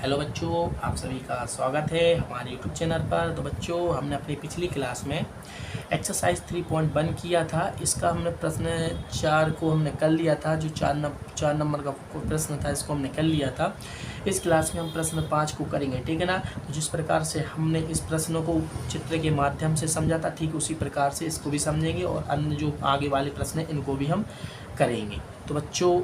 Hello बच्चों, आप सभी का स्वागत है हमारे यूट्यूब चैनल पर। तो बच्चों, हमने अपनी पिछली क्लास में एक्सरसाइज 3.1 किया था। इसका हमने प्रश्न 4 को हमने कर लिया था। जो चार नंबर का प्रश्न था, इसको हमने कर लिया था। इस क्लास में हम प्रश्न 5 को करेंगे, ठीक है ना। तो जिस प्रकार से हमने इस प्रश्नों को चित्र के माध्यम से समझा था, ठीक उसी प्रकार से इसको भी समझेंगे और अन्य जो आगे वाले प्रश्न हैं इनको भी हम करेंगे। तो बच्चों,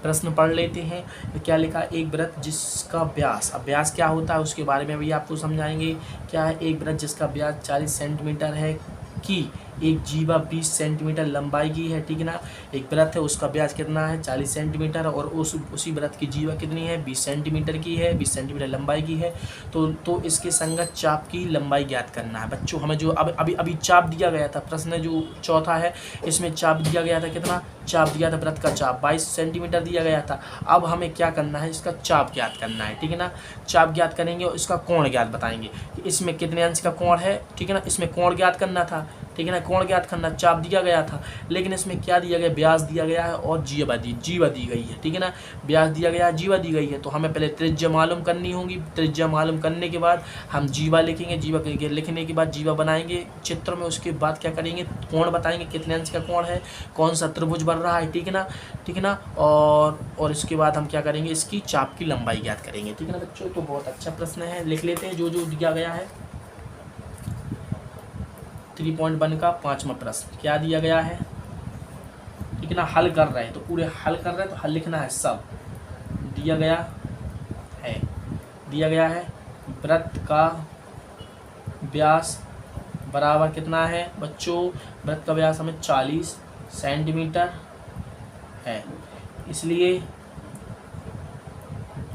प्रश्न पढ़ लेते हैं। क्या लिखा, एक वृत्त जिसका व्यास, अब व्यास क्या होता है उसके बारे में भी आपको समझाएंगे। क्या है, एक वृत्त जिसका व्यास 40 सेंटीमीटर है कि एक जीवा 20 सेंटीमीटर लंबाई की है, ठीक है ना। एक वृत्त है, उसका व्यास कितना है 40 सेंटीमीटर और उसी वृत्त की जीवा कितनी है 20 सेंटीमीटर की है, 20 सेंटीमीटर लंबाई की है। तो इसके संगत चाप की लंबाई ज्ञात करना है। बच्चों, हमें जो अभी चाप दिया गया था, प्रश्न जो चौथा है इसमें चाप दिया गया था, कितना चाप दिया था, वृत्त का चाप 22 सेंटीमीटर दिया गया था। अब हमें क्या करना है, इसका चाप ज्ञात करना है, ठीक है ना। चाप ज्ञात करेंगे और इसका कोण ज्ञात बताएंगे कि इसमें कितने अंश का कोण है, ठीक है ना। इसमें कोण ज्ञात करना था, ठीक है ना, कोण ज्ञात करना, चाप दिया गया था। लेकिन इसमें क्या दिया गया, व्यास दिया गया है और जीवा दी गई है, ठीक है ना। व्यास दिया गया है, जीवा दी गई है। तो हमें पहले त्रिज्या मालूम करनी होगी। त्रिज्या मालूम करने के बाद हम जीवा लिखेंगे। जीवा लिखने के बाद जीवा बनाएंगे चित्र में। उसके बाद क्या करेंगे, कोण बताएंगे कितने अंश का कोण है, कौन सा त्रिभुज बन रहा है, ठीक है ना, ठीक है ना। और इसके बाद हम क्या करेंगे, इसकी चाप की लंबाई ज्ञात करेंगे, ठीक है ना बच्चों। तो बहुत अच्छा प्रश्न है, लिख लेते हैं जो दिया गया है। 3.1 का 5वां प्रश्न क्या दिया गया है, ठीक है ना। हल कर रहे हैं तो पूरे हल कर रहे हैं तो हल लिखना है। सब दिया गया है वृत्त का व्यास बराबर कितना है बच्चों, वृत्त का व्यास हमें 40 सेंटीमीटर है। इसलिए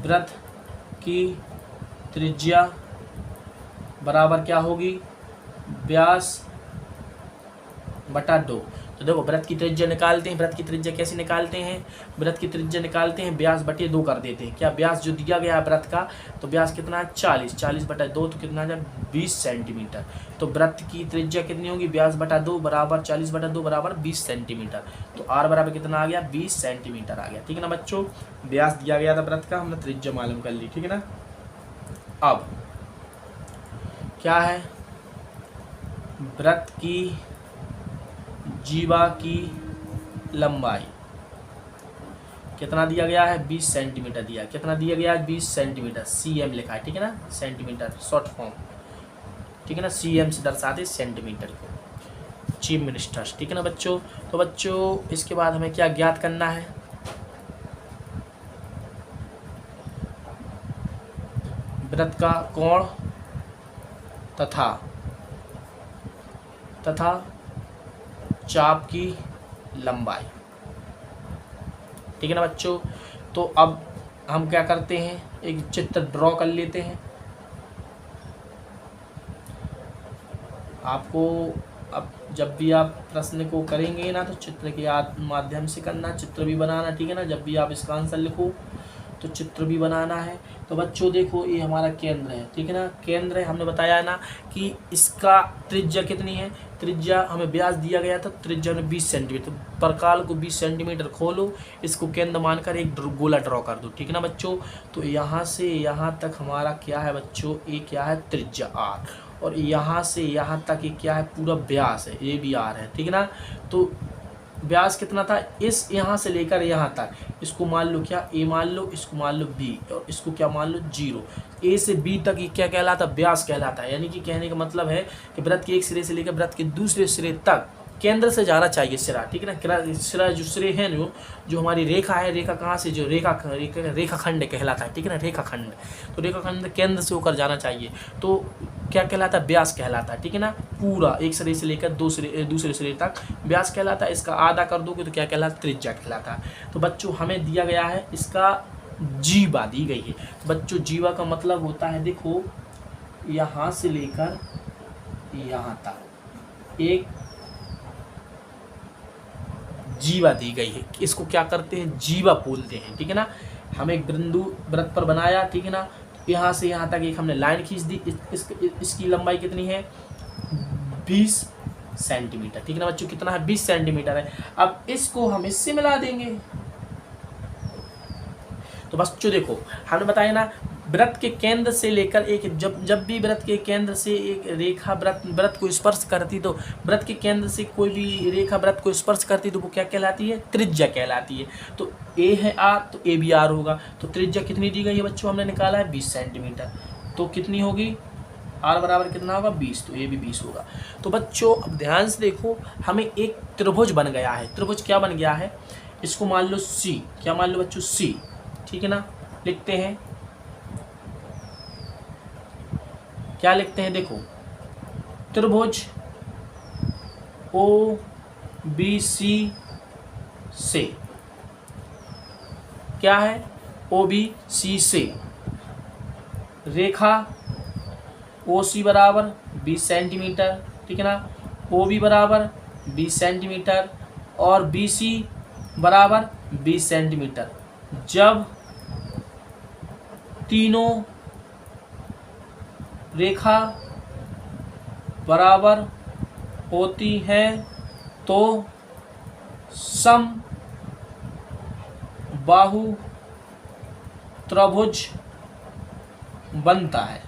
वृत्त की त्रिज्या बराबर क्या होगी, व्यास बटा 2। तो देखो, वृत्त की त्रिज्या निकालते हैं। वृत्त की त्रिज्या कैसे निकालते हैं, वृत्त की त्रिज्या निकालते हैं, व्यास बटे 2 कर देते हैं। क्या व्यास जो दिया गया है वृत्त का, तो व्यास कितना है 40 बटा 2, तो कितना आ जाए 20 सेंटीमीटर। तो वृत्त की त्रिज्या कितनी होगी, व्यास बटा 2 बराबर 40 बटा 2 बराबर 20 सेंटीमीटर। तो आर बराबर कितना आ गया, 20 सेंटीमीटर आ गया, ठीक है ना बच्चों। व्यास दिया गया था वृत्त का, हमने त्रिज्या मालूम कर ली, ठीक है ना। अब क्या है, वृत्त की जीवा की लंबाई कितना दिया गया है, 20 सेंटीमीटर दिया। कितना दिया गया है, 20 सेंटीमीटर। सीएम लिखा है, ठीक है ना, सेंटीमीटर शॉर्ट फॉर्म, ठीक है ना। सीएम से दर्शाते सेंटीमीटर को, चीफ मिनिस्टर्स, ठीक है ना बच्चों। तो बच्चों, इसके बाद हमें क्या ज्ञात करना है, वृत्त का कोण तथा चाप की लंबाई, ठीक है ना बच्चों। तो अब हम क्या करते हैं, एक चित्र ड्रॉ कर लेते हैं। आपको अब जब भी आप प्रश्न को करेंगे ना, तो चित्र के माध्यम से करना, चित्र भी बनाना, ठीक है ना। जब भी आप इसका आंसर लिखो तो चित्र भी बनाना है। तो बच्चों देखो, ये हमारा केंद्र है, ठीक है ना, केंद्र है। हमने बताया ना कि इसका त्रिज्या कितनी है, त्रिज्या हमें व्यास दिया गया था, त्रिज्या में 20 सेंटीमीटर। प्रकाल को 20 सेंटीमीटर खोलो, इसको केंद्र मानकर एक गोला ड्रॉ कर दो, ठीक है ना बच्चों। तो यहाँ से यहाँ तक हमारा क्या है बच्चों, ये क्या है त्रिज्या आर, और यहाँ से यहाँ तक ये क्या है, पूरा व्यास है, ये भी आर है, ठीक है ना। तो व्यास कितना था, इस यहाँ से लेकर यहाँ तक, इसको मान लो क्या, ए मान लो, इसको मान लो बी, और इसको क्या मान लो 0। ए से बी तक ये क्या कहलाता, व्यास कहलाता है। यानी कि कहने का मतलब है कि वृत्त के एक सिरे से लेकर वृत्त के दूसरे सिरे तक केंद्र से जाना चाहिए सिरा, ठीक है ना। सिरा जो सिरे हैं, जो हमारी रेखा है, रेखा कहाँ से, जो रेखाखंड कहलाता है, ठीक है ना, रेखाखंड। तो रेखाखंड केंद्र से होकर जाना चाहिए, तो क्या कहलाता है, व्यास कहलाता है, ठीक है ना। पूरा एक सिरे से लेकर दूसरे सिरे तक व्यास कहलाता है। इसका आधा कर दोगे तो क्या कहलाता है, त्रिज्या कहलाता है। तो बच्चों, हमें दिया गया है, इसका जीवा दी गई है। बच्चों, जीवा का मतलब होता है, देखो यहाँ से लेकर यहाँ तक एक जीवा दी गई है। इसको क्या करते हैं, जीवा बोलते हैं, ठीक है ना। हम एक बिंदु वृत्त पर बनाया, ठीक है ना। यहाँ से यहाँ तक एक हमने लाइन खींच दी। इसकी लंबाई कितनी है, 20 सेंटीमीटर, ठीक है ना बच्चों। कितना है, 20 सेंटीमीटर है। अब इसको हम इससे मिला देंगे, तो बच्चों देखो हमने बताया ना, वृत्त के केंद्र से लेकर एक जब भी वृत्त के केंद्र से एक रेखा वृत्त को स्पर्श करती, तो वृत्त के केंद्र से कोई भी रेखा वृत्त को स्पर्श करती तो वो क्या कहलाती है, त्रिज्या कहलाती है। तो ए है आर, तो ए भी आर होगा। तो त्रिज्या कितनी दी गई है बच्चों, हमने निकाला है 20 सेंटीमीटर। तो कितनी होगी, आर बराबर कितना होगा 20, तो ये भी 20 होगा। तो बच्चों अब ध्यान से देखो, हमें एक त्रिभुज बन गया है। त्रिभुज क्या बन गया है, इसको मान लो सी, क्या मान लो बच्चों सी, ठीक है ना। लिखते हैं, क्या लिखते हैं, देखो त्रिभुज ओ बी सी से, क्या है, ओ बी सी से रेखा ओ सी बराबर 20 सेंटीमीटर, ठीक है ना, ओ बी बराबर 20 सेंटीमीटर और बी सी बराबर 20 सेंटीमीटर। जब तीनों रेखा बराबर होती है तो समबाहु त्रिभुज बनता है।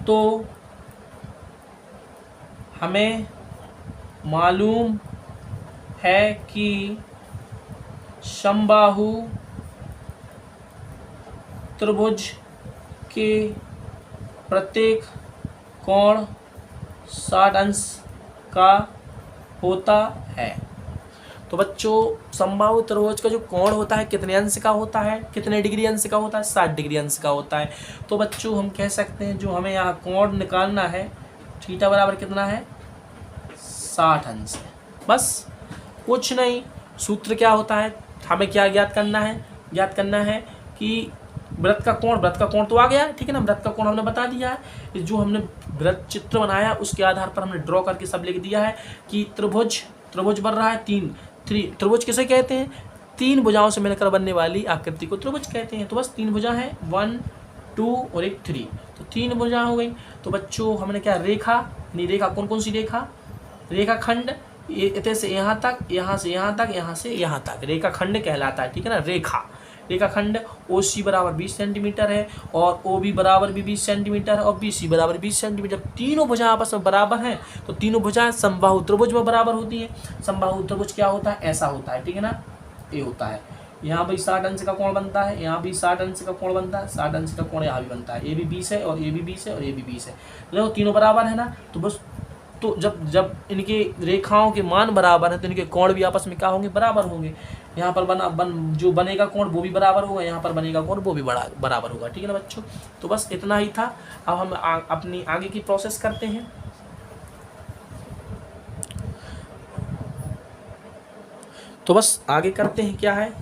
तो हमें मालूम है कि समबाहु त्रिभुज के प्रत्येक कोण 60 अंश का होता है। तो बच्चों समबाहु त्रिभुज का जो कोण होता है कितने अंश का होता है, कितने डिग्री अंश का होता है, 60 डिग्री अंश का होता है। तो बच्चों हम कह सकते हैं जो हमें यहाँ कोण निकालना है, थीटा बराबर कितना है, 60 अंश है। बस कुछ नहीं, सूत्र क्या होता है, हमें क्या ज्ञात करना है, ज्ञात करना है कि वृत्त का कोण तो आ गया, ठीक है ना। वृत्त का कोण हमने बता दिया है, जो हमने वृत्त चित्र बनाया उसके आधार पर हमने ड्रॉ करके सब लिख दिया है कि त्रिभुज बन रहा है त्रिभुज किसे कहते हैं, 3 भुजाओं से मिलकर बनने वाली आकृति को त्रिभुज कहते हैं। तो बस 3 भुजा है, 1 2 और एक 3, तो 3 भुजा हो गई। तो बच्चों हमने क्या, रेखा कौन कौन सी रेखा, रेखा खंड इतने से यहाँ तक, यहाँ से यहाँ तक, यहाँ से यहाँ तक रेखा खंड कहलाता है, ठीक है ना। रेखा खंड ओ सी बराबर 20 सेंटीमीटर है और ओ बी बराबर भी 20 सेंटीमीटर है और बी सी बराबर 20 सेंटीमीटर। तीनों भुजाएं आपस में बराबर हैं तो तीनों भुजाएं समबाहु त्रिभुज में बराबर होती हैं। समबाहु त्रिभुज क्या होता है, ऐसा होता है, ठीक है ना, ये होता है। यहाँ भी 60 अंश का कोण बनता है, यहाँ भी 60 अंश का कोण बनता है, 60 अंश का कोण यहाँ भी बनता है। ये भी 20 है और ये भी 20 है और ये भी 20 है। देखो तीनों बराबर है ना। तो बस तो जब इनके रेखाओं के मान बराबर हैं तो इनके कोण भी आपस में क्या होंगे, बराबर होंगे। यहाँ पर जो बनेगा कोण वो भी बराबर होगा, यहाँ पर बनेगा कोण वो भी बराबर होगा, ठीक है ना बच्चों। तो बस इतना ही था। अब हम अपनी आगे की प्रोसेस करते हैं। तो बस आगे करते हैं, क्या है,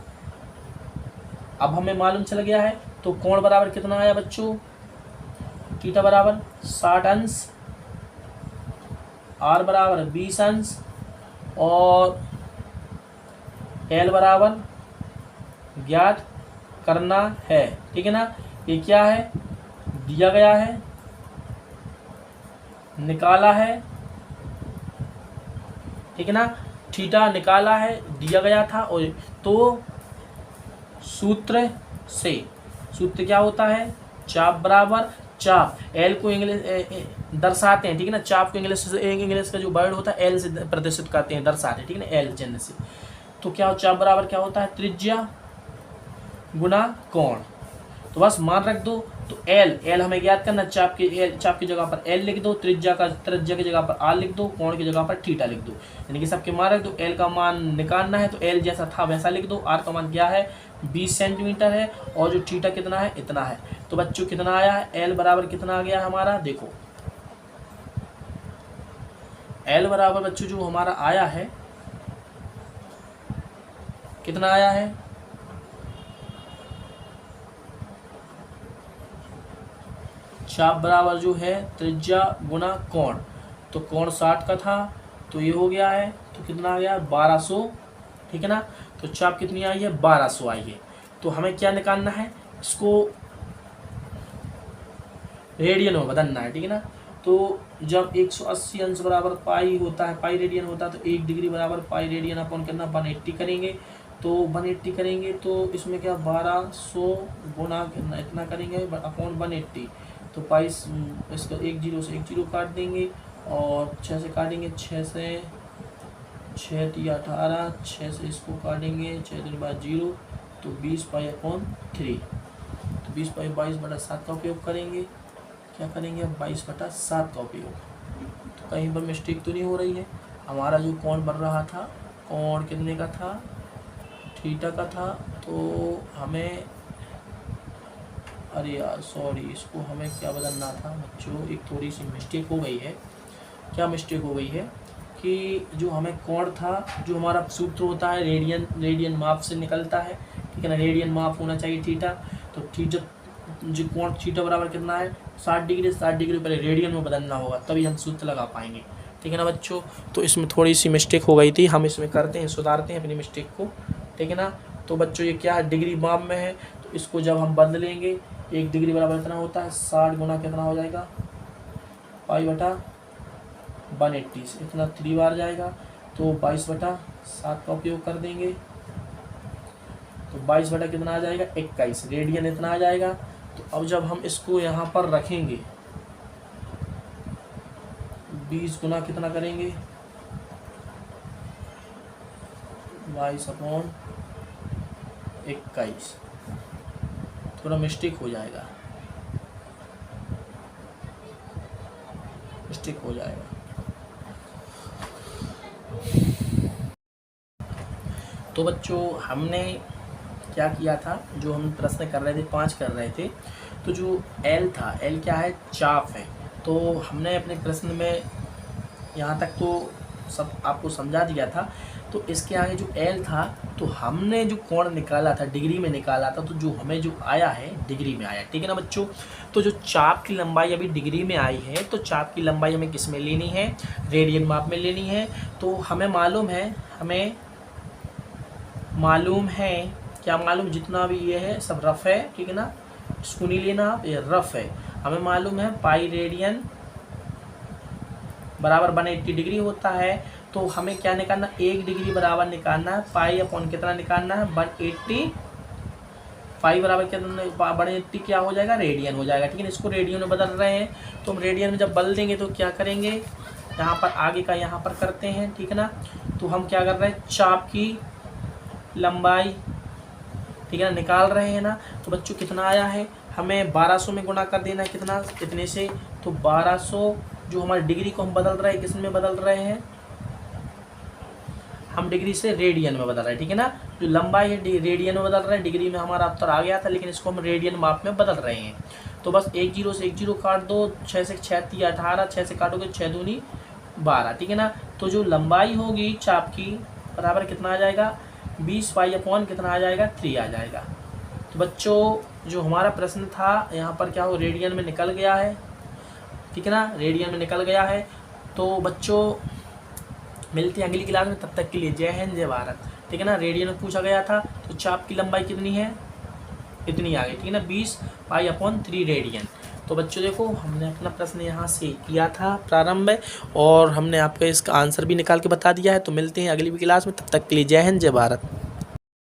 अब हमें मालूम चल गया है। तो कोण बराबर कितना आया बच्चों, थीटा बराबर 60 अंश, आर बराबर 20 अंश और एल बराबर ज्ञात करना है, ठीक है ना। ये क्या है, दिया गया है, निकाला है, ठीक है ना। थीटा निकाला है, दिया गया था। और तो सूत्र क्या होता है, चाप बराबर चाप, एल को इंग्लिश दर्शाते हैं, ठीक है ना। चाप को इंग्लिश का जो वर्ड होता है एल से प्रदर्शित करते हैं, दर्शाते हैं, ठीक है ना, एल चिन्ह से। तो क्या चाप बराबर क्या होता है, त्रिज्या गुना कोण। तो बस मान रख दो। तो एल हमें ज्ञात करना, चाप की जगह पर एल लिख दो, त्रिज्या की जगह पर आर लिख दो, कोण की जगह पर थीटा लिख दो, यानी कि सबके मान रख दो। एल का मान निकालना है तो एल जैसा था वैसा लिख दो। आर का मान क्या है, 20 सेंटीमीटर है और जो थीटा कितना है, इतना है। तो बच्चों कितना आया है, एल बराबर कितना आ गया हमारा, देखो एल बराबर बच्चों जो हमारा आया है, कितना आया है, चाप बराबर जो है त्रिज्या गुना कोण। तो कोण 60 का था तो ये हो गया है, तो कितना आ गया 1200, ठीक है ना। तो चाप कितनी आई है, 1200 आई है। तो हमें क्या निकालना है, इसको रेडियन में बदलना है, ठीक है ना। तो जब 180 अंश बराबर पाई होता है, पाई रेडियन होता है, तो 1 डिग्री बराबर पाई रेडियन अपॉन करना 180 करेंगे। तो 180 करेंगे तो इसमें क्या 1200 गुना इतना करेंगे अपॉन 180, तो 22, इसका 1 जीरो से 1 जीरो काट देंगे और 6 से काटेंगे, 6 से 6 × 18, 6 से इसको काटेंगे, 6 दिन बाद 0, तो 20 पाई अपॉन 3, तो 20 पाई 22/7 का उपयोग करेंगे। क्या करेंगे अब 22/7 का उपयोग। तो कहीं पर मिस्टेक तो नहीं हो रही है। हमारा जो कोण बन रहा था, कोण कितने का था, थीटा का था, तो हमें अरे यार सॉरी, इसको हमें क्या बदलना था बच्चों, एक थोड़ी सी मिस्टेक हो गई है। क्या मिस्टेक हो गई है कि जो हमें कोण था, जो हमारा सूत्र होता है रेडियन माप से निकलता है, ठीक है ना, रेडियन माप होना चाहिए थीटा। तो थीटा जो कोण थीटा बराबर कितना है 60 डिग्री, 60 डिग्री पहले रेडियन में बदलना होगा, तभी हम सूत्र लगा पाएंगे, ठीक है ना बच्चों। तो इसमें थोड़ी सी मिस्टेक हो गई थी, हम इसमें करते हैं, सुधारते हैं अपनी मिस्टेक को, ठीक है ना। तो बच्चों ये क्या है, डिग्री माप में है, तो इसको जब हम बदलेंगे 1 डिग्री बराबर इतना होता है 60 गुना कितना हो जाएगा पाई/180 से इतना 3 बार जाएगा, तो 22/7 का उपयोग कर देंगे, तो 22 बटा कितना आ जाएगा 21, रेडियन इतना आ जाएगा। तो अब जब हम इसको यहाँ पर रखेंगे 20 गुना कितना करेंगे 22/21, थोड़ा मिस्टेक हो जाएगा, मिस्टेक हो जाएगा। तो बच्चों हमने क्या किया था, जो हम प्रश्न कर रहे थे 5 कर रहे थे, तो जो एल था, एल क्या है चाप है, तो हमने अपने प्रश्न में यहाँ तक तो सब आपको समझा दिया था। तो इसके आगे जो एल था, तो हमने जो कोण निकाला था डिग्री में निकाला था, तो जो हमें जो आया है डिग्री में आया, ठीक है ना बच्चों। तो जो चाप की लंबाई अभी डिग्री में आई है, तो चाप की लंबाई हमें किस में लेनी है, रेडियन माप में लेनी है। तो हमें मालूम है क्या मालूम, जितना भी ये है सब रफ है, ठीक है ना, इसको नहीं लेना आप, ये रफ है। हमें मालूम है पाई रेडियन बराबर 180 डिग्री होता है। तो हमें क्या निकालना, 1 डिग्री बराबर निकालना है पाई अपॉन कितना निकालना है 180, पाई बराबर कितना 180 क्या हो जाएगा रेडियन हो जाएगा, ठीक है। इसको रेडियन में बदल रहे हैं, तो हम रेडियन में जब बदल देंगे तो क्या करेंगे, यहाँ पर आगे का यहाँ पर करते हैं, ठीक है ना। तो हम क्या कर रहे हैं, चाप की लंबाई, ठीक है ना, निकाल रहे हैं ना। तो बच्चों कितना आया है, हमें 1200 में गुणा कर देना है, कितना कितने से, तो 1200 जो हमारी डिग्री को हम बदल रहे हैं, किस में बदल रहे हैं, हम डिग्री से रेडियन में बदल रहे हैं, ठीक है ना। जो लंबाई है रेडियन में बदल रहे हैं, डिग्री में हमारा उत्तर आ गया था, लेकिन इसको हम रेडियन माप में बदल रहे हैं। तो बस 1 जीरो से 1 जीरो काट दो, 6 से 6 × 18, 6 से काटोगे 6 दूनी 12, ठीक है ना। तो जो लंबाई होगी चाप की बराबर कितना आ जाएगा 20 पाई अपॉन कितना आ जाएगा 3 आ जाएगा। तो बच्चों जो हमारा प्रश्न था यहाँ पर क्या हो, रेडियन में निकल गया है, ठीक है ना, रेडियन में निकल गया है। तो बच्चों मिलते हैं अगली क्लास में, तब तक के लिए जय हिंद जय भारत, ठीक है ना। रेडियन में पूछा गया था, तो चाप की लंबाई कितनी है, इतनी आ गई, ठीक है ना, 20 पाई अपॉन 3 रेडियन। तो बच्चों देखो हमने अपना प्रश्न यहाँ से किया था प्रारंभ में, और हमने आपका इसका आंसर भी निकाल के बता दिया है। तो मिलते हैं अगली क्लास में, तब तक के लिए जय हिंद जय भारत।